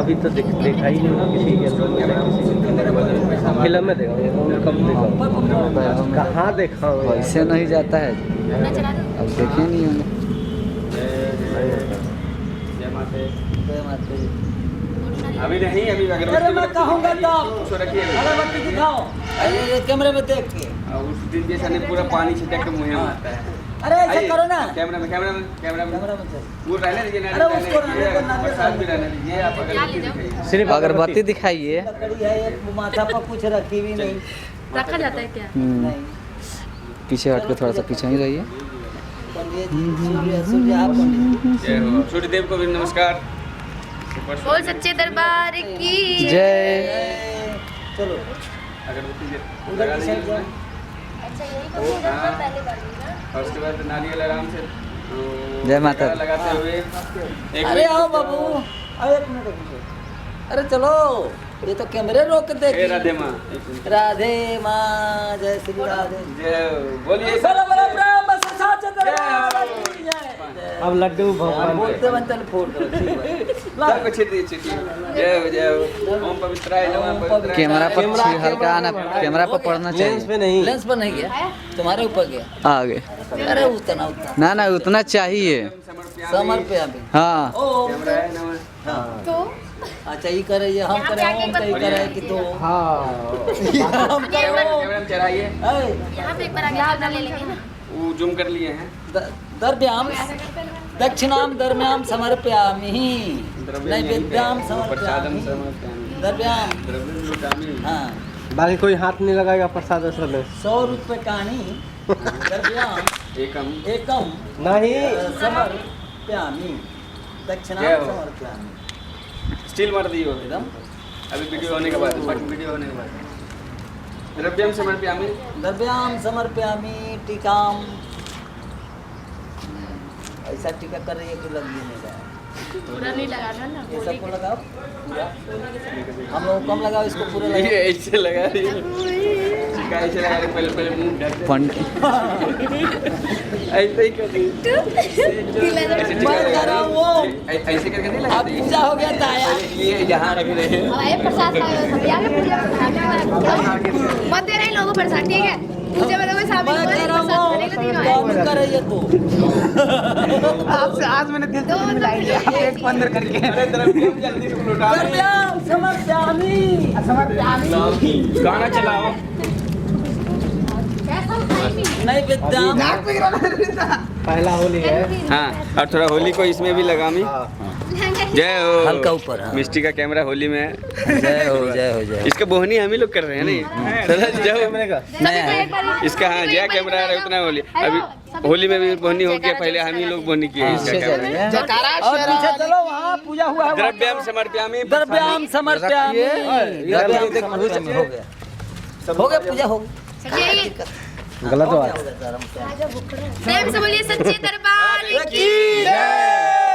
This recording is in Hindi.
अभी तो देखा ही नहीं किसी एल्बम में, किसी फिल्म में देखा हूँ, कब देखा हूँ, कहाँ देखा हूँ। वैसे नहीं जाता है, अब देखे नहीं होंगे। अभी नहीं, अभी अरे मैं कहूँगा तो अगरबत्ती दिखाओ, अरे कैमरे में देख के। उस दिन जैसा नहीं पूरा पानी छिटक के मुँह में आता है। अरे ऐसा करो ना, कैमरा में वो रहने दीजिए ना, अरे उसको रहने दो, ना बरसात भी रहने दीजिए, आप अगरबत्ती दिखाइए। सिर्फ अगरबत्ती दिखाइए। लकड़ी है, एक माथा पर कुछ रखी भी नहीं। रखा जाता है क्या? नहीं पीछे हट के थोड़ा सा पीछे ही रहिए। पंडित जी, सूर्य आप पंडित। जय हो सूर्यदेव को भी नमस्कार। बोल सच्चे दरबार की जय। चलो अगरबत्ती उधर की साइड जाओ। अच्छा यही को पहले बार ना। और उसके बाद नारियल आराम से जय माता। लगाते हुए अरे आओ बाबू, आओ एक मिनट रुको। अरे चलो, ये तो कैमरे रोक दे। राधे माँ, राधे माँ, जय श्री राधे। जय बोलिए बोलो बोलो प्रेम से साचे दरबार की जय। अब लड्डू भगवान बोलते बनते फोड़ दो, ठीक है। सब कुछ चिट्ठी जय हो ओम पवित्राय नमः पवित्राय। कैमरा पर हल्का आना, कैमरा पर पड़ना लेंस चाहिए। पे नहीं, लेंस पर नहीं गया, तुम्हारे ऊपर गया। आगे अरे उतना उतना ना ना उतना चाहिए। समर पे अभी। हाँ ओ कैमराय नमः। तो अच्छा ये करे, ये हम करे, हम कहीं करे कि तो हाँ हम करे। कैमरा में चढ़ाइए, यहाँ पे एक बार आगे कैमरा ले लेंगे ना। वो जूम कर लिए हैं। दर्भ्याम दक्षिणाम दर्म्याम समर्पयामि, नैवेद्याम प्रसादम समर्पयामि, समर्पयामि, दर्भ्याम। द्रव्यं लुटामि। हाँ, बाकी कोई हाथ नहीं लगाएगा प्रसाद वसाद में 100 रुपये कहानी दर्भ्याम एकम एकम नहीं। समर्पयामि, दक्षिणाम जय हो। समर्पयामि। स्टील मार दियो एकदम अभी वीडियो होने के बाद, वीडियो होने के बाद द्रव्यम समर्पयामि। दर्भ्याम समर्पयामि, टीकाम। ऐसा टीका कर रही है कि लग भी नहीं रहा है। पूरा नहीं लगाना ना। ये सबको लगाओ पूरा, हम लोग कम लगाओ, इसको पूरा ये लगाओ। ऐसे लगा रही है, कैसे लगा रही, पहले पहले मुंह ढक दे। फंड ऐसे ही कर रही मैं कर रहा हूँ वो। ऐसे करके नहीं लगा अब पूजा हो गया था यार। ये यहाँ रख रहे हैं। अब आइए प्रसाद मत दे रहे लोगों प्रसाद, ठीक है? मुझे मतलब कोई शामिल मैं हुआ कर नहीं, रहा प्रसाद हूँ, देने के तीनों कौन कर रही है तू? आपसे आज मैंने दिल तो मिलाई लिया एक अंदर करके। अरे द्रव्यम जल्दी से लुटा दे। दर्भ्याम समर्पयामि। गाना चलाओ। नैवेद्याम। पहला होली है। हाँ, और थोड़ा होली को इसमें भी लगामी। जय हो। हल्का ऊपर, हाँ। मिष्टी का कैमरा होली में है। जय हो जय हो जय हो। इसका बोहनी हम ही लोग कर रहे हैं नहीं। चलो जय हो। नहीं, इसका हाँ जय कैमरा है उतना होली। अभी होली में भी बोहनी हो गया, पहले हम ही लोग बोहनी किए इसका कैमरा। और पीछे चलो, वहाँ पूजा हुआ है। द्रव्यम समर्पयामि। दर्भ्याम समर्पयामि। दर्भ्याम समर्पयामि। हो गया, हो गया, पूजा हो गई। सच्चे गलत बात। प्रेम से बोलिए सच्चे दरबार की जय।